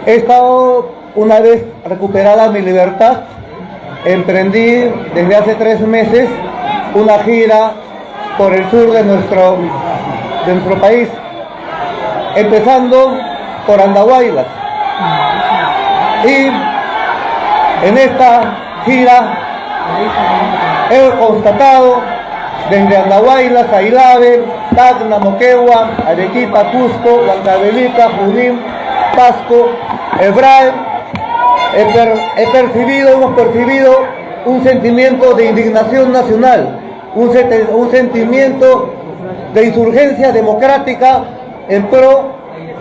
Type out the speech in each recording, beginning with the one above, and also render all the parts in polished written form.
He estado, una vez recuperada mi libertad, emprendí desde hace 3 meses una gira por el sur de nuestro país, empezando por Andahuaylas. Y en esta gira he constatado desde Andahuaylas, Ailave, Tacna, Moquegua, Arequipa, Cusco, Huancavelica, Junín, Pasco, Hebraica, hemos percibido un sentimiento de indignación nacional, un sentimiento de insurgencia democrática en pro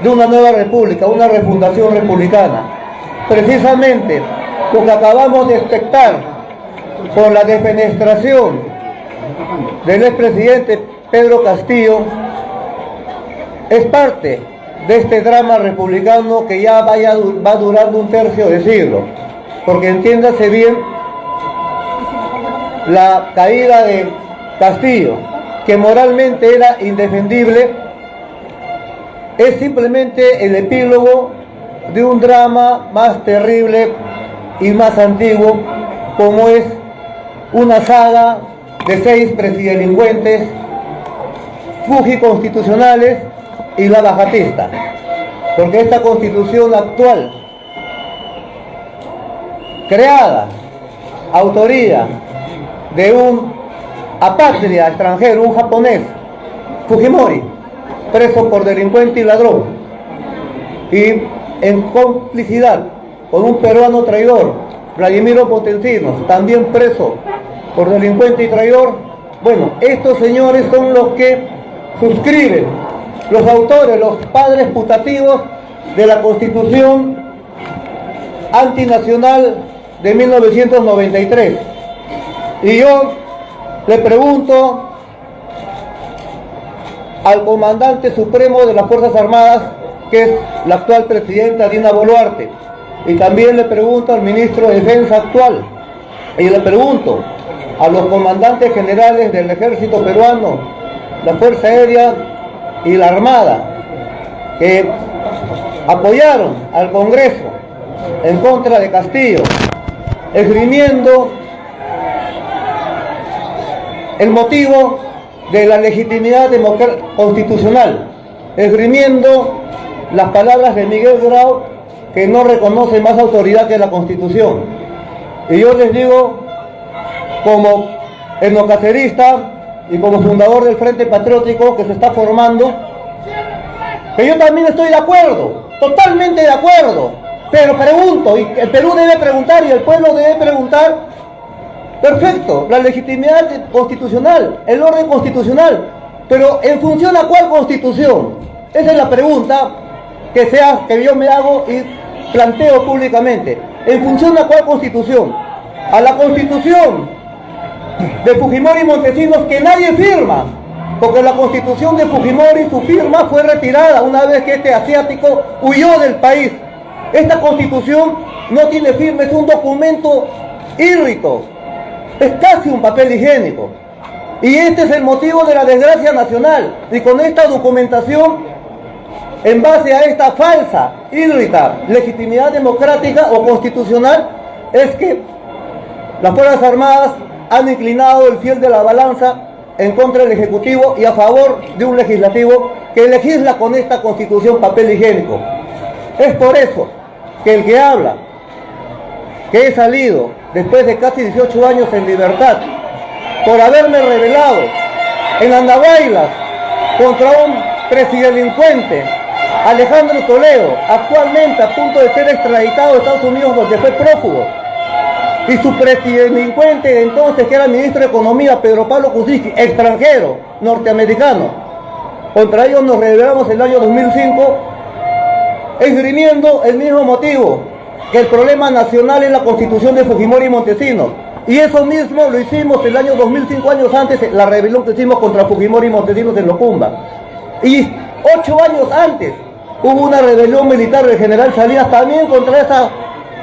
de una nueva república, una refundación republicana. Precisamente lo que acabamos de expectar por la defenestración del expresidente Pedro Castillo es parte de este drama republicano que ya va durando un tercio de siglo, porque entiéndase bien, la caída de Castillo, que moralmente era indefendible, es simplemente el epílogo de un drama más terrible y más antiguo, como es una saga de 6 presidelincuentes fujiconstitucionales y la bajatista, porque esta constitución actual, creada, autoría de un apátrida extranjero, un japonés, Fujimori, preso por delincuente y ladrón, y en complicidad con un peruano traidor, Vladimiro Potencinos, también preso por delincuente y traidor. Bueno, estos señores son los que suscriben, los autores, los padres putativos de la Constitución antinacional de 1993. Y yo le pregunto al comandante supremo de las Fuerzas Armadas, que es la actual presidenta Dina Boluarte, y también le pregunto al ministro de Defensa actual, y le pregunto a los comandantes generales del ejército peruano, la Fuerza Aérea y la Armada, que apoyaron al Congreso en contra de Castillo, esgrimiendo el motivo de la legitimidad constitucional, esgrimiendo las palabras de Miguel Grau, que no reconoce más autoridad que la Constitución. Y yo les digo, como etnocacerista y como fundador del Frente Patriótico que se está formando, que yo también estoy de acuerdo, totalmente de acuerdo, pero pregunto, y el Perú debe preguntar y el pueblo debe preguntar, perfecto, la legitimidad constitucional, el orden constitucional, pero ¿en función a cuál Constitución? Esa es la pregunta que yo me hago y planteo públicamente. ¿En función a cuál Constitución? A la Constitución de Fujimori y Montesinos, que nadie firma, porque la Constitución de Fujimori, su firma fue retirada una vez que este asiático huyó del país. Esta Constitución no tiene firma, es un documento írrico, es casi un papel higiénico, y este es el motivo de la desgracia nacional. Y con esta documentación, en base a esta falsa, írrita legitimidad democrática o constitucional, es que las Fuerzas Armadas han inclinado el fiel de la balanza en contra del Ejecutivo y a favor de un Legislativo que legisla con esta Constitución papel higiénico. Es por eso que el que habla, que he salido después de casi 18 años en libertad, por haberme rebelado en Andahuaylas contra un presidelincuente, Alejandro Toledo, actualmente a punto de ser extraditado a Estados Unidos, donde fue prófugo, y su presidelincuente de entonces, que era ministro de Economía, Pedro Pablo Kuczynski, extranjero, norteamericano. Contra ellos nos rebelamos en el año 2005, esgrimiendo el mismo motivo, que el problema nacional es la Constitución de Fujimori y Montesinos. Y eso mismo lo hicimos el año 2005, años antes, la rebelión que hicimos contra Fujimori y Montesinos en Locumba. Y 8 años antes hubo una rebelión militar del general Salinas también contra esa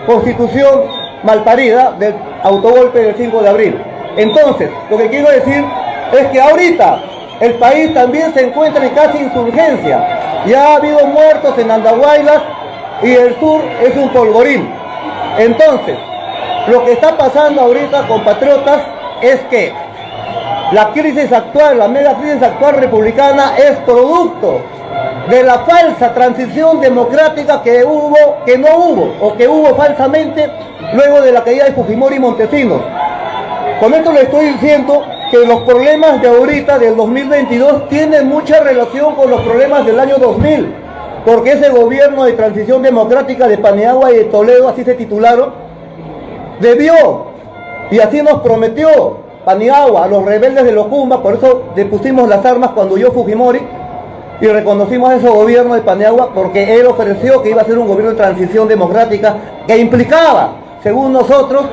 Constitución malparida del autogolpe del 5 de abril. Entonces, lo que quiero decir es que ahorita el país también se encuentra en casi insurgencia. Ya ha habido muertos en Andahuaylas y el sur es un polvorín. Entonces, lo que está pasando ahorita, compatriotas, es que la crisis actual, la mega crisis actual republicana es producto de la falsa transición democrática que no hubo, o que hubo falsamente luego de la caída de Fujimori y Montesinos. Con esto le estoy diciendo que los problemas de ahorita, del 2022, tienen mucha relación con los problemas del año 2000, porque ese gobierno de transición democrática de Paniagua y de Toledo, así se titularon, debió, y así nos prometió Paniagua a los rebeldes de Locumba, por eso le pusimos las armas cuando huyó Fujimori, y reconocimos a ese gobierno de Paniagua porque él ofreció que iba a ser un gobierno de transición democrática que implicaba, según nosotros,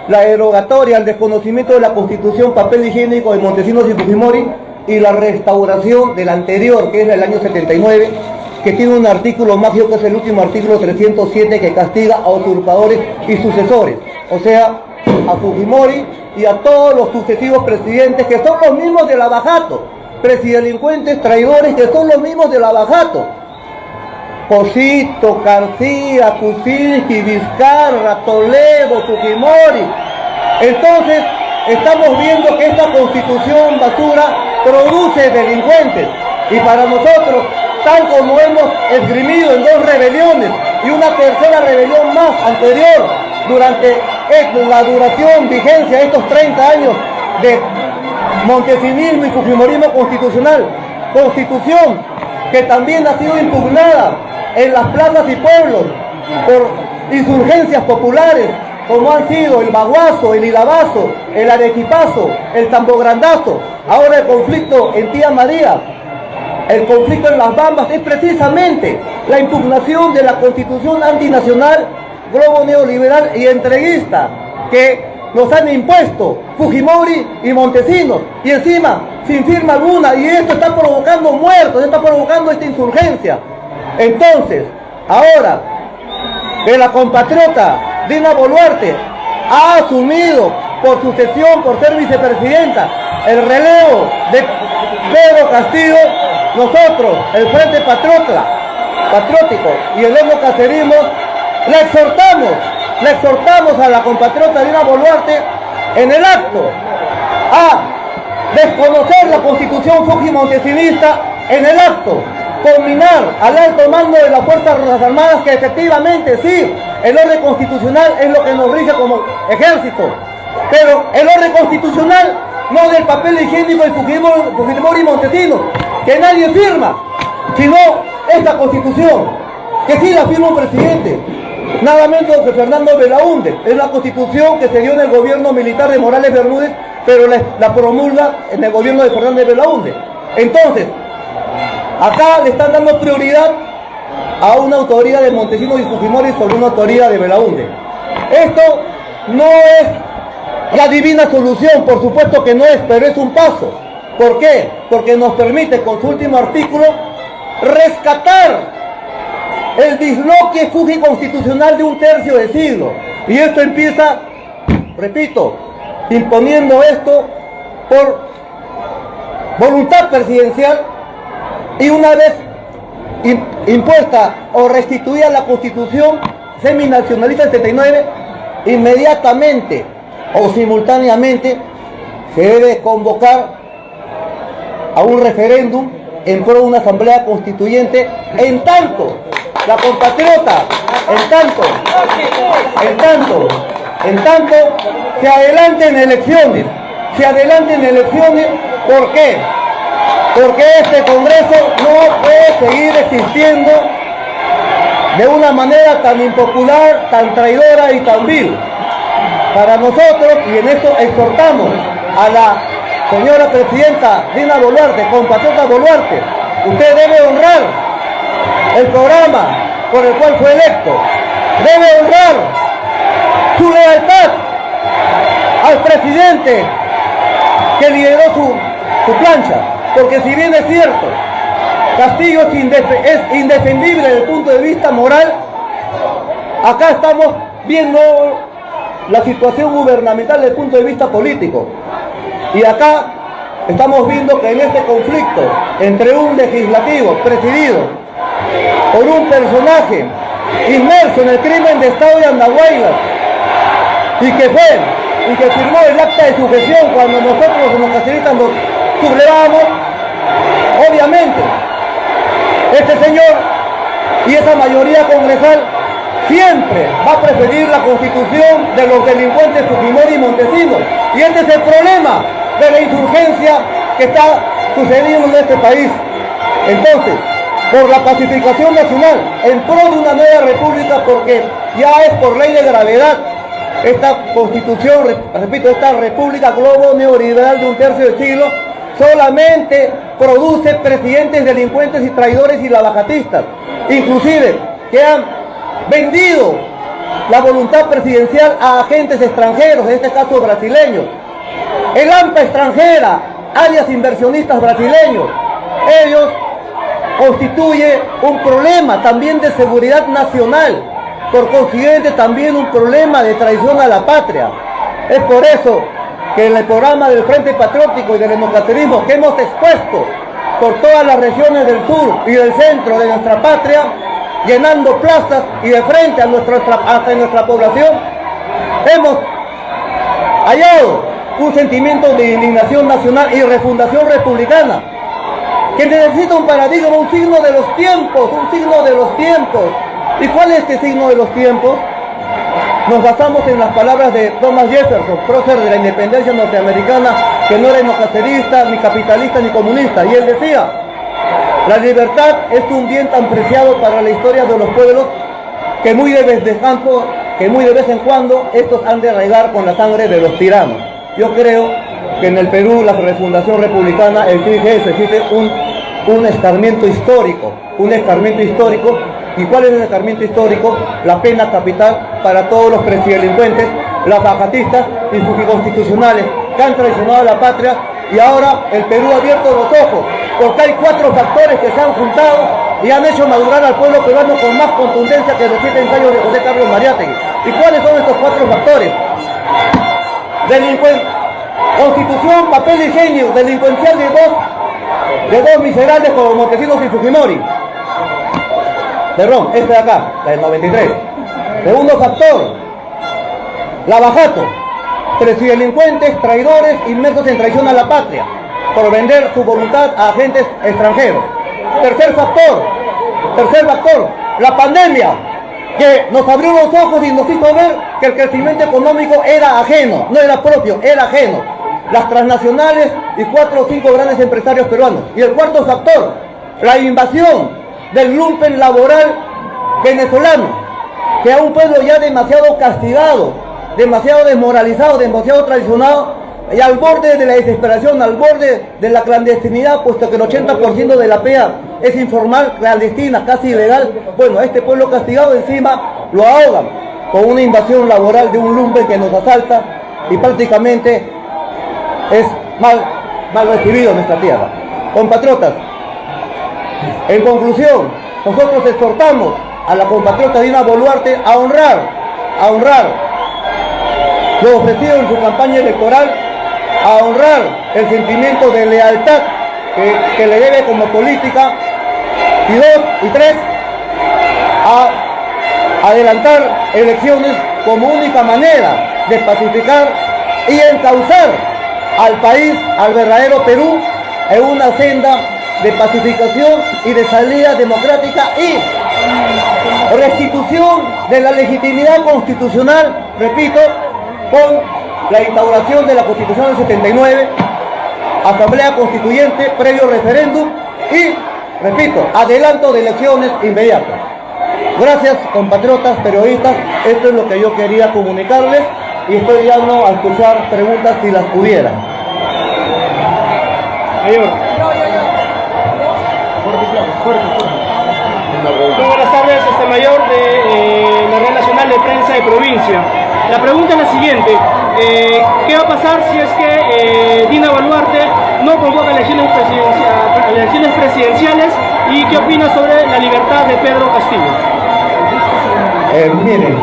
la derogatoria, el desconocimiento de la Constitución, papel higiénico de Montesinos y Fujimori, y la restauración del anterior, que es del año 79, que tiene un artículo mágico, que es el último artículo 307, que castiga a usurpadores y sucesores, o sea, a Fujimori y a todos los sucesivos presidentes, que son los mismos de Lavajato, presidelincuentes, traidores, que son los mismos de Lavajato. Cosito, García, Kuczynski, Vizcarra, Toledo, Fujimori. Entonces, estamos viendo que esta constitución basura produce delincuentes. Y para nosotros, tal como hemos esgrimido en 2 rebeliones y una tercera rebelión más anterior, durante la duración, vigencia de estos 30 años de montesinismo y fujimorismo constitucional, constitución que también ha sido impugnada en las plazas y pueblos por insurgencias populares, como han sido el Baguazo, el Ilabazo, el Arequipazo, el Tambograndazo, ahora el conflicto en Tía María, el conflicto en Las Bambas, es precisamente la impugnación de la constitución antinacional, globo neoliberal y entreguista que nos han impuesto Fujimori y Montesinos, y encima sin firma alguna, y esto está provocando muertos, está provocando esta insurgencia. Entonces, ahora que la compatriota Dina Boluarte ha asumido por sucesión, por ser vicepresidenta, el relevo de Pedro Castillo, nosotros, el Frente Patriótico y el Cacerismo, le exhortamos a la compatriota Dina Boluarte en el acto a desconocer la constitución fujimontesista, en el acto combinar al alto mando de las Fuerzas Armadas, que efectivamente sí, el orden constitucional es lo que nos rige como ejército, pero el orden constitucional no del papel higiénico de Fujimori y Montesinos, que nadie firma, sino esta constitución, que sí la firma un presidente, nada menos que Fernando Belaúnde. Es la constitución que se dio en el gobierno militar de Morales Bermúdez, pero la promulga en el gobierno de Fernández Belaúnde. Entonces, acá le están dando prioridad a una autoría de Montesinos y Fujimori sobre una autoría de Belaúnde. Esto no es la divina solución, por supuesto que no es, pero es un paso. ¿Por qué? Porque nos permite, con su último artículo, rescatar el disloque fujiconstitucional de un tercio de siglo. Y esto empieza, repito, imponiendo esto por voluntad presidencial, y una vez impuesta o restituida la constitución seminacionalista del 79, inmediatamente o simultáneamente se debe convocar a un referéndum en pro de una asamblea constituyente, en tanto la compatriota, en tanto se adelanten elecciones, ¿por qué? Porque este Congreso no puede seguir existiendo de una manera tan impopular, tan traidora y tan vil. Para nosotros, y en esto exhortamos a la señora presidenta Dina Boluarte, compatriota Boluarte, usted debe honrar el programa por el cual fue electo, debe honrar su lealtad al presidente que lideró su plancha, porque si bien es cierto, Castillo es indefendible desde el punto de vista moral, acá estamos viendo la situación gubernamental desde el punto de vista político, y acá estamos viendo que en este conflicto entre un legislativo presidido por un personaje inmerso en el crimen de Estado de Andahuaylas, y que firmó el acta de sujeción cuando nosotros los democracistas nos sublevábamos. Obviamente, este señor y esa mayoría congresal siempre va a preferir la constitución de los delincuentes Fujimori y Montesinos. Y este es el problema de la insurgencia que está sucediendo en este país. Entonces, por la pacificación nacional, en pro de una nueva república, porque ya es por ley de gravedad, esta constitución, repito, esta república globo neoliberal de un tercio de siglo, solamente produce presidentes delincuentes y traidores y lavajatistas, inclusive que han vendido la voluntad presidencial a agentes extranjeros, en este caso brasileños. El AMPA extranjera, alias inversionistas brasileños, ellos constituyen un problema también de seguridad nacional, por consiguiente también un problema de traición a la patria. Es por eso que en el programa del Frente Patriótico y del Democratismo que hemos expuesto por todas las regiones del sur y del centro de nuestra patria, llenando plazas y de frente a nuestra población, hemos hallado un sentimiento de indignación nacional y refundación republicana, que necesita un paradigma, un signo de los tiempos, un signo de los tiempos. ¿Y cuál es este signo de los tiempos? Nos basamos en las palabras de Thomas Jefferson, prócer de la independencia norteamericana, que no era neocacerista, ni capitalista, ni comunista, y él decía: la libertad es un bien tan preciado para la historia de los pueblos que muy de vez en cuando estos han de regar con la sangre de los tiranos. Yo creo que en el Perú, la refundación republicana, existe un escarmiento histórico, ¿Y cuál es el escarmiento histórico? La pena capital para todos los presidelincuentes, las bajatistas y fujiconstitucionales que han traicionado a la patria. Y ahora el Perú ha abierto los ojos, porque hay 4 factores que se han juntado y han hecho madurar al pueblo peruano con más contundencia que los 7 ensayos de José Carlos Mariátegui. ¿Y cuáles son estos 4 factores? Constitución, papel higiénico, delincuencial de dos miserables como Montesinos y Fujimori. Perdón, este de acá, la del 93. Segundo factor, lavajato, presidelincuentes, traidores, inmersos en traición a la patria, por vender su voluntad a agentes extranjeros. Tercer factor, la pandemia, que nos abrió los ojos y nos hizo ver que el crecimiento económico era ajeno, no era propio, era ajeno. Las transnacionales y 4 o 5 grandes empresarios peruanos. Y el cuarto factor, la invasión del lumpen laboral venezolano, que a un pueblo ya demasiado castigado, demasiado desmoralizado, demasiado traicionado, y al borde de la desesperación, al borde de la clandestinidad, puesto que el 80% de la PEA es informal, clandestina, casi ilegal. Bueno, a este pueblo castigado encima lo ahogan con una invasión laboral de un lumpen que nos asalta y prácticamente es mal recibido en nuestra tierra. Compatriotas, en conclusión, nosotros exhortamos a la compatriota Dina Boluarte a honrar lo ofrecido en su campaña electoral, a honrar el sentimiento de lealtad que le debe como política, y 2 y 3, a adelantar elecciones como única manera de pacificar y encauzar al país, al verdadero Perú, en una senda de pacificación y de salida democrática y restitución de la legitimidad constitucional, repito, con la instauración de la Constitución del 79, Asamblea Constituyente, previo referéndum y, repito, adelanto de elecciones inmediatas. Gracias, compatriotas, periodistas, esto es lo que yo quería comunicarles y estoy llegando a escuchar preguntas si las hubiera. Muy buenas tardes, mayor de la Red Nacional de Prensa de Provincia. La pregunta es la siguiente: ¿qué va a pasar si es que Dina Boluarte no convoca elecciones presidenciales? ¿Y qué opina sobre la libertad de Pedro Castillo? Miren,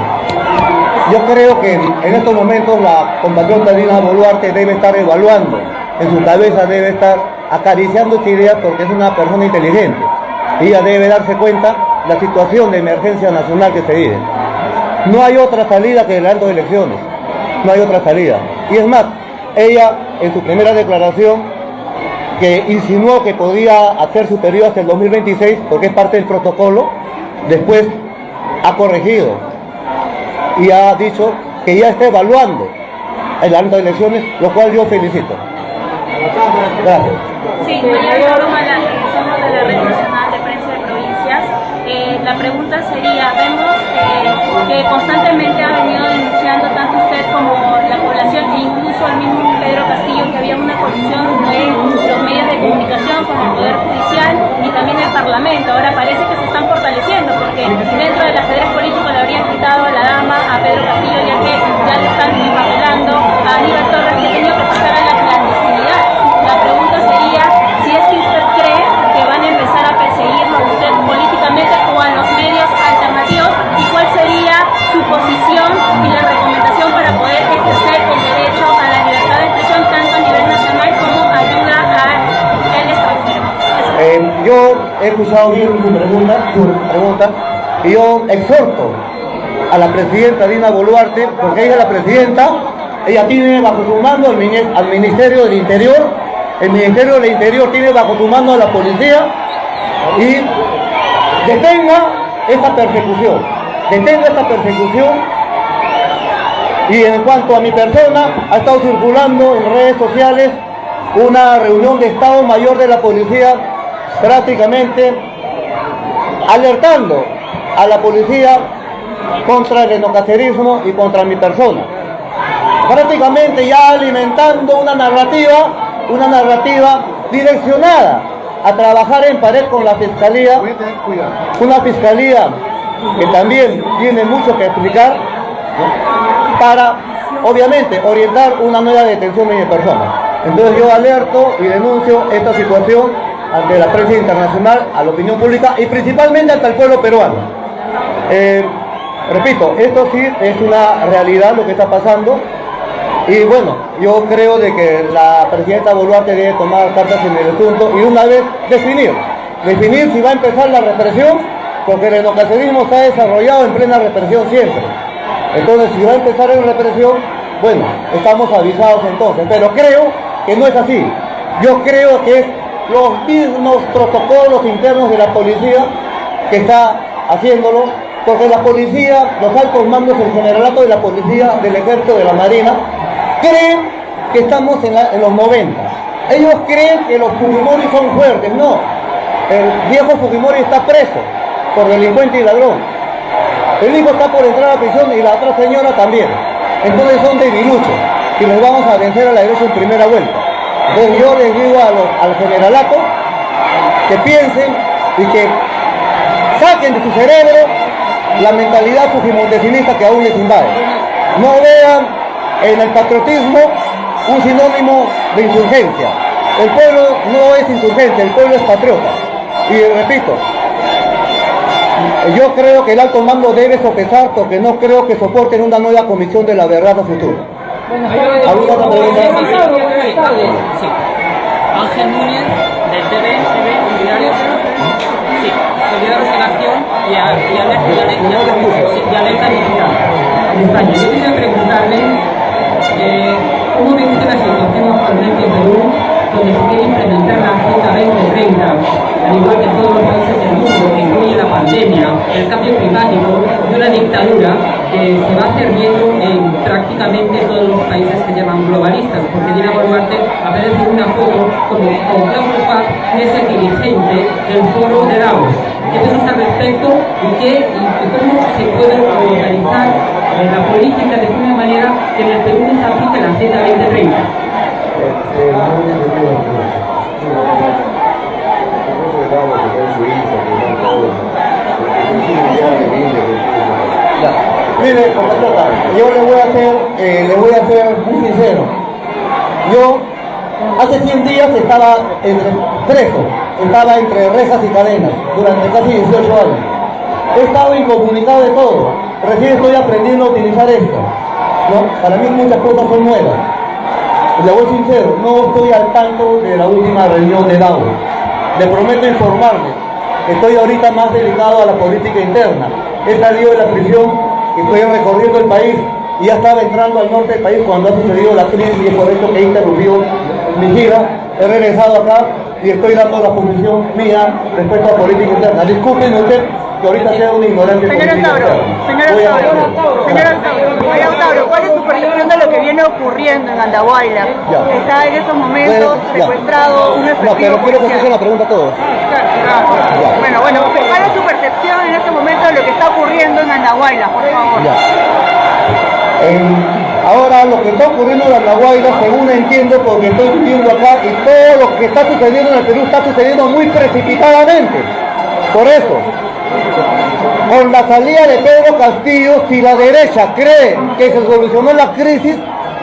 yo creo que en estos momentos la compatriota Dina Boluarte debe estar evaluando, en su cabeza debe estar acariciando esta idea, porque es una persona inteligente. Ella debe darse cuenta la situación de emergencia nacional que se vive. No hay otra salida que el adelanto de elecciones. No hay otra salida. Y es más, ella en su primera declaración, que insinuó que podía hacer su periodo hasta el 2026, porque es parte del protocolo, después ha corregido y ha dicho que ya está evaluando el adelanto de elecciones, lo cual yo felicito. Gracias. Sí, María Roma, somos de la Red Nacional de Prensa de Provincias. La pregunta sería, vemos que constantemente ha venido denunciando tanto usted como la población e incluso el mismo Pedro Castillo que había una colisión de los medios de comunicación con el Poder Judicial y también el Parlamento. Ahora parece que se están fortaleciendo porque dentro del ajedrez político le habrían quitado a la dama a Pedro Castillo ya que ya le están empapelando a Aníbal Torres que ha tenido que pasar a la clandestinidad. La pregunta sería si es que usted cree que van a empezar a perseguirlo a usted políticamente o a los medios alternativos y cuál sería su posición y la recomendación para poder ejercer el derecho a la libertad de expresión tanto a nivel nacional como ayuda al extranjero. Yo he escuchado bien su pregunta y yo exhorto a la presidenta Dina Boluarte, porque ella es la presidenta, ella tiene bajo su mando al Ministerio del Interior, el Ministerio del Interior tiene bajo su mando a la policía y detenga esta persecución, y en cuanto a mi persona, ha estado circulando en redes sociales una reunión de Estado Mayor de la Policía, prácticamente alertando a la policía contra el etnocacerismo y contra mi persona, prácticamente ya alimentando una narrativa direccionada a trabajar en pared con la fiscalía, una fiscalía que también tiene mucho que explicar, ¿no?, para obviamente orientar una nueva detención de mi persona. Entonces yo alerto y denuncio esta situación ante la prensa internacional, a la opinión pública y principalmente ante el pueblo peruano. Repito, esto sí es una realidad lo que está pasando. Y bueno, yo creo de que la presidenta Boluarte debe tomar cartas en el asunto y una vez definir si va a empezar la represión, porque el etnocacerismo se ha desarrollado en plena represión siempre. Entonces, si va a empezar en represión, bueno, estamos avisados entonces, pero creo que no es así. Yo creo que es los mismos protocolos internos de la policía que está haciéndolo, porque la policía, los altos mandos, el generalato de la policía, del ejército, de la marina, creen que estamos en los 90. Ellos creen que los Fujimori son fuertes. No, el viejo Fujimori está preso por delincuente y ladrón. El hijo está por entrar a prisión y la otra señora también. Entonces son debiluchos y les vamos a vencer a la derecha en primera vuelta. Entonces yo les digo al generalato que piensen y que saquen de su cerebro la mentalidad fujimontesista que aún les invade. No vean en el patriotismo un sinónimo de insurgencia. El pueblo no es insurgente, el pueblo es patriota. Y repito, yo creo que el alto mando debe sopesar porque no creo que soporten una nueva comisión de la verdad a futuro. ¿Alguna otra pregunta? Sí. Ángel Núñez, del TV, Diario. Sí, Solidaros en Acción y Alerta Digital. España. Yo quería preguntarle cómo ve usted la situación actualmente en Perú, donde se quiere implementar la Agenda 2030, al igual que todos los países del mundo, que incluye la pandemia, el cambio climático y una dictadura que se va a hacer viendo en prácticamente todos los países que llaman globalistas, porque Dina Boluarte aparece en una foto con Klaus Schwab, que es el dirigente del foro de Davos. ¿Qué piensas al respecto y cómo se puede organizar la política de una manera que en el Perú se aplique la Agenda 2030? Mire, compatriota, yo le voy a ser muy sincero. Yo hace 100 días estaba preso, estaba entre rejas y cadenas durante casi 18 años. He estado incomunicado de todo. Recién estoy aprendiendo a utilizar esto, ¿no? Para mí muchas cosas son nuevas. Le voy sincero, no estoy al tanto de la última reunión de Davos. Le prometo informarme, estoy ahorita más dedicado a la política interna. He salido de la prisión, estoy recorriendo el país y ya estaba entrando al norte del país cuando ha sucedido la crisis y es por eso que he interrumpido mi gira. He regresado acá y estoy dando la posición mía respecto a política interna. Discúlpenme usted que ahorita sea un ignorante política interna. Señor Octavio, ¿cuál es su percepción de lo que viene ocurriendo en Andahuayla? Ya. Está en estos momentos secuestrado un efectivo No, pero quiero que se policial. haga la pregunta a todos. Bueno, ¿cuál es su percepción en este momento de lo que está ocurriendo en Andahuayla, por favor? Ya. Ahora lo que está ocurriendo en Andahuayla, según entiendo, porque estoy viviendo acá, y todo lo que está sucediendo en el Perú está sucediendo muy precipitadamente. Por eso, con la salida de Pedro Castillo, si la derecha cree que se solucionó la crisis,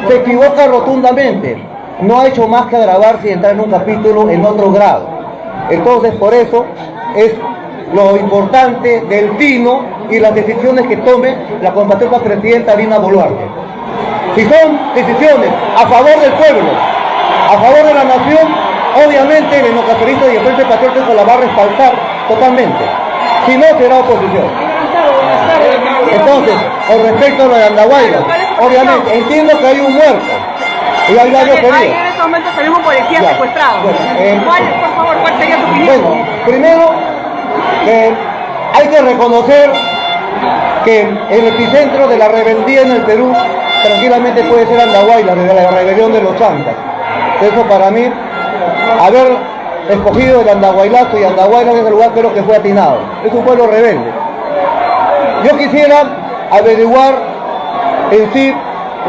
se equivoca rotundamente. No ha hecho más que agravarse y entrar en un capítulo en otro grado. Entonces, por eso es lo importante del tino y las decisiones que tome la compatriota presidenta Dina Boluarte. Si son decisiones a favor del pueblo, a favor de la nación, obviamente el democracia y el Frente Patriótico la va a respaldar totalmente. Si no, será oposición. Entonces, con respecto a lo de Andahuayla, obviamente entiendo que hay un muerto y hay varios heridos. Hay en este momento tenemos un policía Ya. secuestrado. Bueno, ¿Cuál sería su opinión? Bueno, primero, hay que reconocer que el epicentro de la rebeldía en el Perú tranquilamente puede ser Andahuayla, desde la rebelión de los chancas. Eso para mí, haber escogido el Andahuaylazo y Andahuayla en ese lugar creo que fue atinado. Es un pueblo rebelde. Yo quisiera averiguar en sí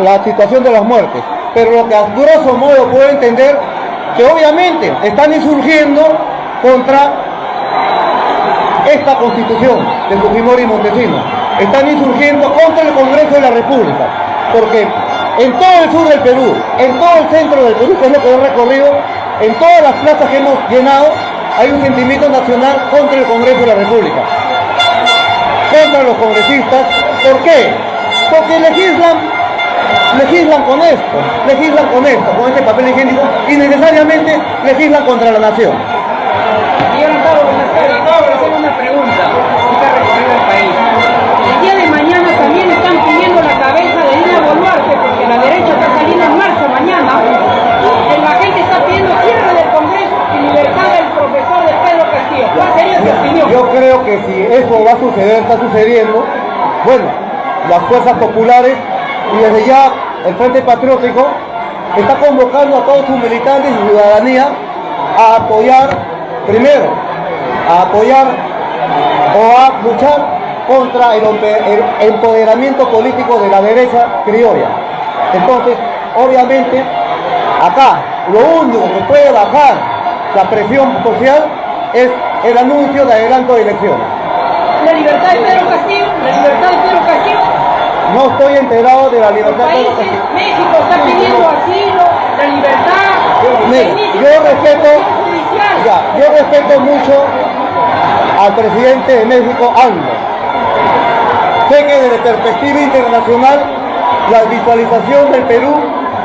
la situación de las muertes, pero lo que a grosso modo puedo entender que obviamente están insurgiendo contra esta constitución de Fujimori y Montesinos. Están insurgiendo contra el Congreso de la República, porque en todo el sur del Perú, en todo el centro del Perú, que es lo que he recorrido, en todas las plazas que hemos llenado, hay un sentimiento nacional contra el Congreso de la República, contra los congresistas. ¿Por qué? Porque legislan con esto, con este papel higiénico, y necesariamente legislan contra la nación. Señor Octavio, buenas tardes. Quiero hacer una pregunta. Está recorriendo el país. El día de mañana también están pidiendo la cabeza de Dina Boluarte, porque la derecha está saliendo en marcha mañana. La gente está pidiendo cierre del Congreso y libertad del profesor de Pedro Castillo. ¿Cuál sería su opinión? Yo creo que si eso va a suceder, está sucediendo, bueno, las fuerzas populares y desde ya el Frente Patriótico está convocando a todos sus militantes y ciudadanía a apoyar, primero, a apoyar o a luchar contra el empoderamiento político de la derecha criolla. Entonces, obviamente, acá lo único que puede bajar la presión social es el anuncio de adelanto de elecciones. La libertad de Pedro Castillo, No estoy enterado de la libertad de países, Pedro Castillo. México está pidiendo asilo, la libertad. Yo respeto mucho al presidente de México, AMLO. Sé que desde perspectiva internacional la visualización del Perú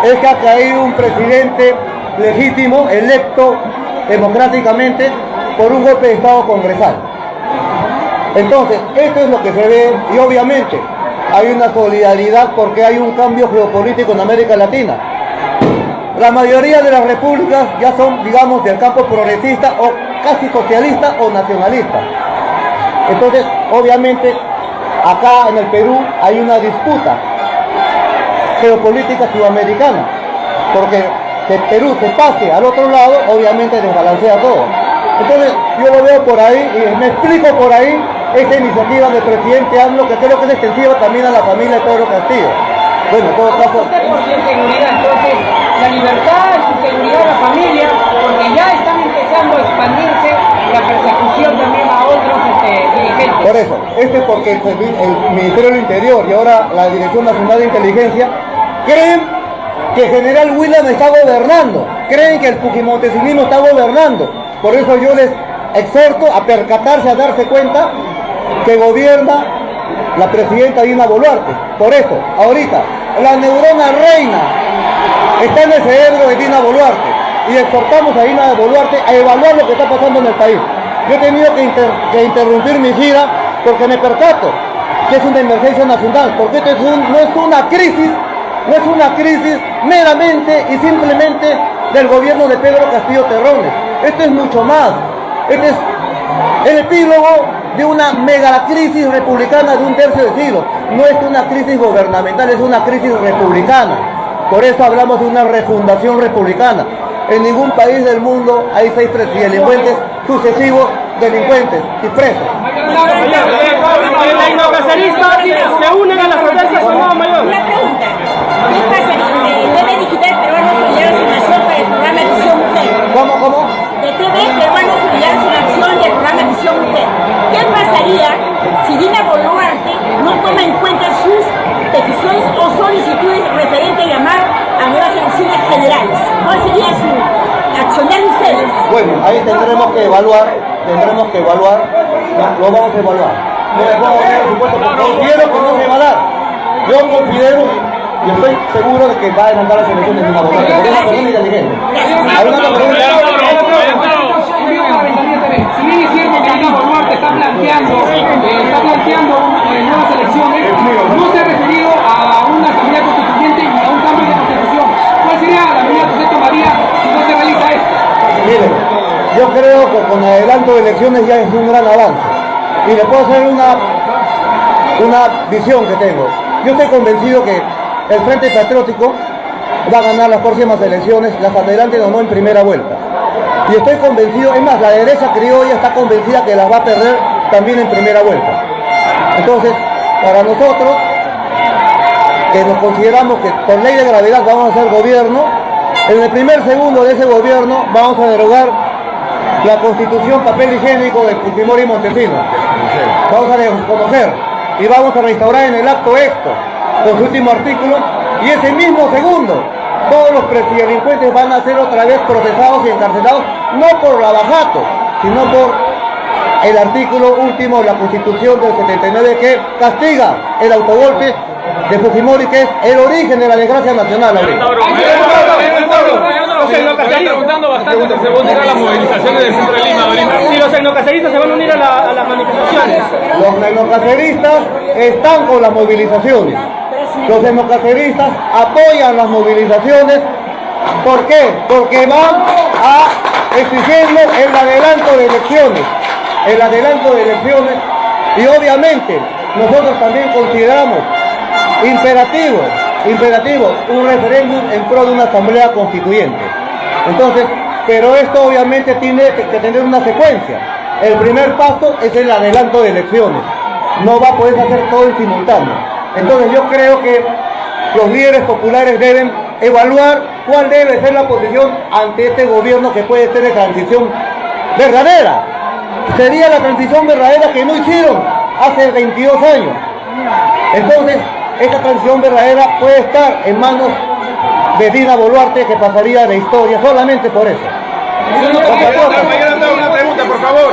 es que ha caído un presidente legítimo, electo democráticamente por un golpe de Estado congresal. Entonces, esto es lo que se ve y obviamente hay una solidaridad porque hay un cambio geopolítico en América Latina. La mayoría de las repúblicas ya son, digamos, del campo progresista o casi socialista o nacionalista. Entonces, obviamente, acá en el Perú hay una disputa geopolítica sudamericana, porque que el Perú se pase al otro lado, obviamente desbalancea todo. Entonces, yo lo veo por ahí y me explico por ahí esta iniciativa del presidente AMLO, que creo que es extensiva también a la familia de Pedro Castillo. Bueno, en todo caso... Usted por su seguridad, entonces, la libertad, su seguridad de la familia, porque ya están empezando a expandirse la persecución también a otros dirigentes. Por eso, este es porque el Ministerio del Interior y ahora la Dirección Nacional de Inteligencia creen que el general William está gobernando, creen que el fujimontesinismo está gobernando. Por eso yo les exhorto a percatarse, a darse cuenta que gobierna la presidenta Dina Boluarte. Por eso, ahorita, la neurona reina está en el cerebro de Dina Boluarte y exhortamos a Dina Boluarte a evaluar lo que está pasando en el país. Yo he tenido que interrumpir mi gira porque me percato que es una emergencia nacional, porque esto no es una crisis meramente y simplemente del gobierno de Pedro Castillo Terrones. Esto es mucho más. Este es el epílogo de una megacrisis republicana de un tercio de siglo. No es una crisis gubernamental, es una crisis republicana. Por eso hablamos de una refundación republicana. En ningún país del mundo hay 6 delincuentes sucesivos, delincuentes y presos. Los etnocaceristas se unen a las protestas o no, mayor. Una pregunta. ¿Qué pasa? ¿Debe digital peruanos solidarios en acción para el programa Visión Mujer? ¿Cómo? De TV peruanos solidarios en acción del programa Visión Mujer. ¿Qué pasaría si Dina Boluarte no toma en cuenta sus peticiones o solicitudes referentes a llamar a nuevas elecciones generales? ¿Cuál sería su accionar de ustedes? Bueno, ahí tendremos que evaluar, lo vamos a evaluar. No les puedo dar, por supuesto, porque considero que no se va a dar. Yo considero y estoy seguro de que va a adelantar las elecciones de una votación, porque es una persona inteligente. ¿Alguna otra pregunta? Si bien es cierto que Dina Boluarte está planteando nuevas elecciones, no se ha referido a una asamblea constituyente ni a un cambio de constitución. ¿Cuál sería la medida que usted tomaría si no se realiza esto? Miren, yo creo que con adelanto de elecciones ya es un gran avance. Y le puedo hacer una visión que tengo. Yo estoy convencido que el Frente Patriótico va a ganar las próximas elecciones, las adelanten o no en primera vuelta. Y estoy convencido, es más, la derecha criolla está convencida que las va a perder también en primera vuelta. Entonces, para nosotros, que nos consideramos que por ley de gravedad vamos a hacer gobierno, en el primer segundo de ese gobierno vamos a derogar la Constitución papel higiénico de Fujimori y Montesinos. Vamos a desconocer y vamos a restaurar en el acto esto, con su último artículo, y ese mismo segundo todos los presidelincuentes van a ser otra vez procesados y encarcelados, no por Lavajato, sino por el artículo último de la Constitución del 79 que castiga el autogolpe de Fujimori, que es el origen de la desgracia nacional ahorita. Los etnocaceristas se van a unir a las movilizaciones del centro de Lima ahorita. Sí, los etnocaceristas se van a unir a las manifestaciones. Los etnocaceristas están con las movilizaciones. Los etnocaceristas apoyan las movilizaciones. ¿Por qué? Porque van a exigiendo el adelanto de elecciones. Y obviamente nosotros también consideramos imperativo un referéndum en pro de una asamblea constituyente. Entonces, pero esto obviamente tiene que tener una secuencia. El primer paso es el adelanto de elecciones. No va a poder hacer todo en simultáneo. Entonces yo creo que los líderes populares deben evaluar cuál debe ser la posición ante este gobierno que puede ser de transición verdadera. Sería la transición verdadera que no hicieron hace 22 años. Entonces, esta transición verdadera puede estar en manos de Dina Boluarte, que pasaría de historia solamente por eso. Una pregunta, por favor.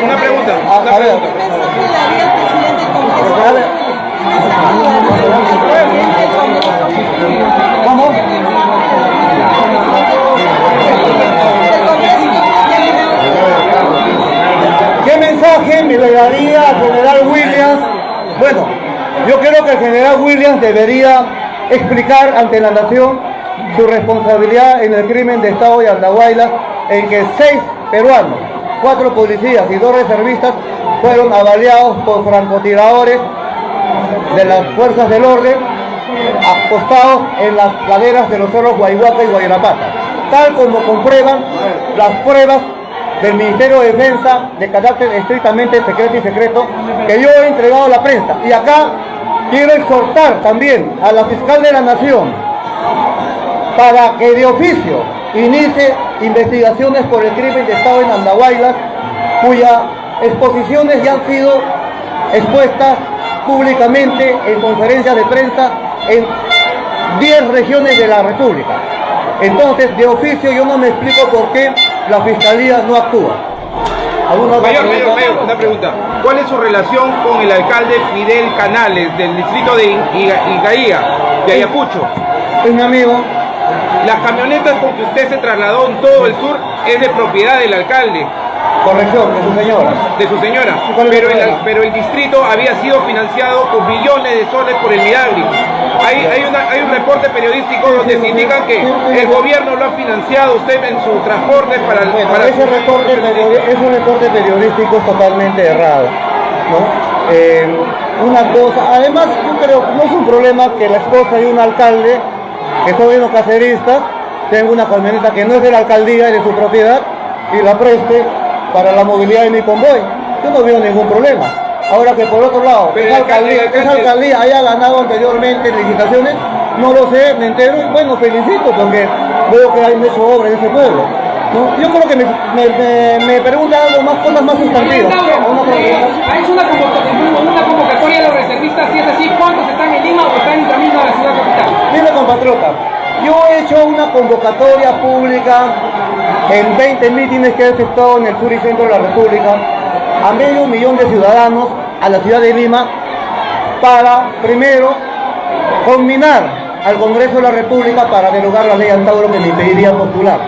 Una pregunta. A ver. ¿Cómo? ¿Qué mensaje me le daría al general Williams? Bueno, yo creo que el general Williams debería explicar ante la nación su responsabilidad en el crimen de Estado de Andahuaylas, en que 6 peruanos, 4 policías y 2 reservistas fueron avaliados por francotiradores de las fuerzas del orden, apostados en las laderas de los cerros Guayhuaca y Guayrapata, tal como comprueban las pruebas del Ministerio de Defensa de carácter estrictamente secreto que yo he entregado a la prensa. Y acá quiero exhortar también a la fiscal de la Nación para que de oficio inicie investigaciones por el crimen de Estado en Andahuaylas, cuyas exposiciones ya han sido expuestas públicamente en conferencias de prensa en 10 regiones de la República. Entonces, de oficio yo no me explico por qué la Fiscalía no actúa. Mayor, una pregunta. ¿Cuál es su relación con el alcalde Fidel Canales del distrito de Icaía, de Ayacucho? Es mi amigo. Las camionetas con que usted se trasladó en todo el sur es de propiedad del alcalde. Corrección, de su señora. De su señora. ¿Cuál es el Pero problema? pero el distrito había sido financiado con millones de soles por el Midagri. Hay un reporte periodístico donde se indica que el gobierno lo ha financiado usted en su transporte para... Bueno, para ese reporte periodístico es totalmente errado, ¿no? Una cosa, además yo creo que no es un problema que la esposa de un alcalde, que son unos caceristas, tenga una camioneta que no es de la alcaldía, es de su propiedad, y la preste para la movilidad de mi convoy. Yo no veo ningún problema. Ahora que por otro lado, Pero esa alcaldía haya ganado anteriormente en licitaciones, no lo sé, me entero, y bueno, felicito porque veo que hay mucha obra en ese pueblo, ¿no? Yo creo que me pregunta algo más, cosas más sustantivas. Ha hecho una convocatoria a los reservistas, si es así, ¿cuántos están en Lima o están en camino a la ciudad capital? Mire, compatriota, yo he hecho una convocatoria pública en 20 mítines que he efectuado en el sur y centro de la República a 500.000 de ciudadanos a la ciudad de Lima para, primero, combinar al Congreso de la República para derogar la ley Antauro que me impediría postular.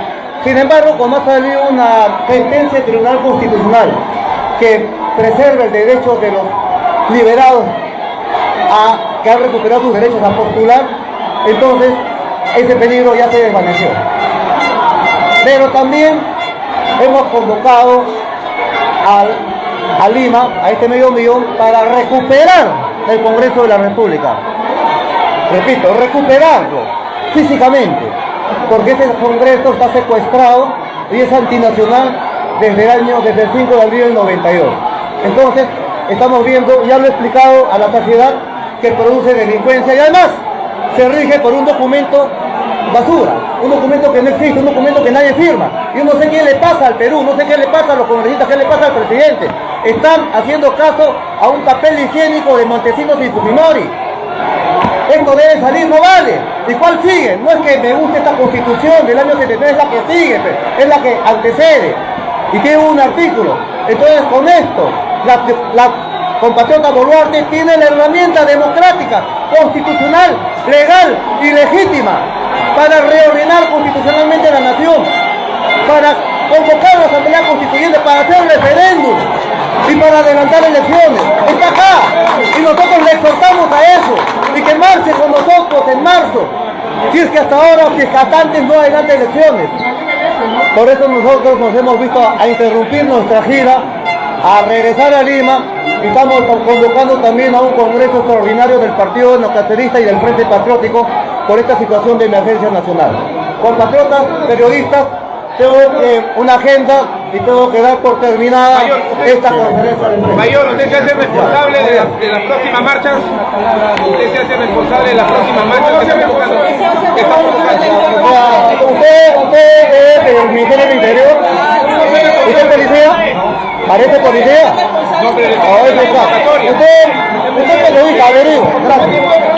Sin embargo, como ha salido una sentencia del Tribunal Constitucional que preserva el derecho de los liberados que han recuperado sus derechos a postular, entonces ese peligro ya se desvaneció. Pero también hemos convocado a Lima, a este 500.000, para recuperar el Congreso de la República. Repito, recuperarlo físicamente, porque este Congreso está secuestrado y es antinacional desde el 5 de abril del 92. Entonces, estamos viendo, ya lo he explicado a la sociedad, que produce delincuencia y además se rige por un documento basura, un documento que no existe, un documento que nadie firma. Yo no sé qué le pasa al Perú, no sé qué le pasa a los congresistas, qué le pasa al presidente. Están haciendo caso a un papel higiénico de Montesinos y Fujimori. Esto debe salir, no vale. ¿Y cuál sigue? No es que me guste esta constitución del año 73, es la que sigue, es la que antecede. Y tiene un artículo. Entonces con esto, la compatriota Boluarte tiene la herramienta democrática, constitucional, legal y legítima para reordenar constitucionalmente la nación, para convocar la Asamblea Constituyente, para hacer referéndum y para adelantar elecciones. Está acá y nosotros le exhortamos a eso y que marche con nosotros en marzo, si es que hasta ahora, si es que hasta antes no adelanta elecciones. Por eso nosotros nos hemos visto a interrumpir nuestra gira, a regresar a Lima, y estamos convocando también a un congreso extraordinario del Partido Neocacerista y del Frente Patriótico por esta situación de emergencia nacional. Compatriotas, periodistas, tengo una agenda y tengo que dar por terminada esta conferencia de prensa. Mayor, usted se hace responsable de las próximas marchas. Usted se hace responsable de las próximas marchas que están convocando. Usted es el Ministerio del Interior. ¿Usted es policía? ¿Parece policía? No, pero Usted es periodista, averiguo. Gracias.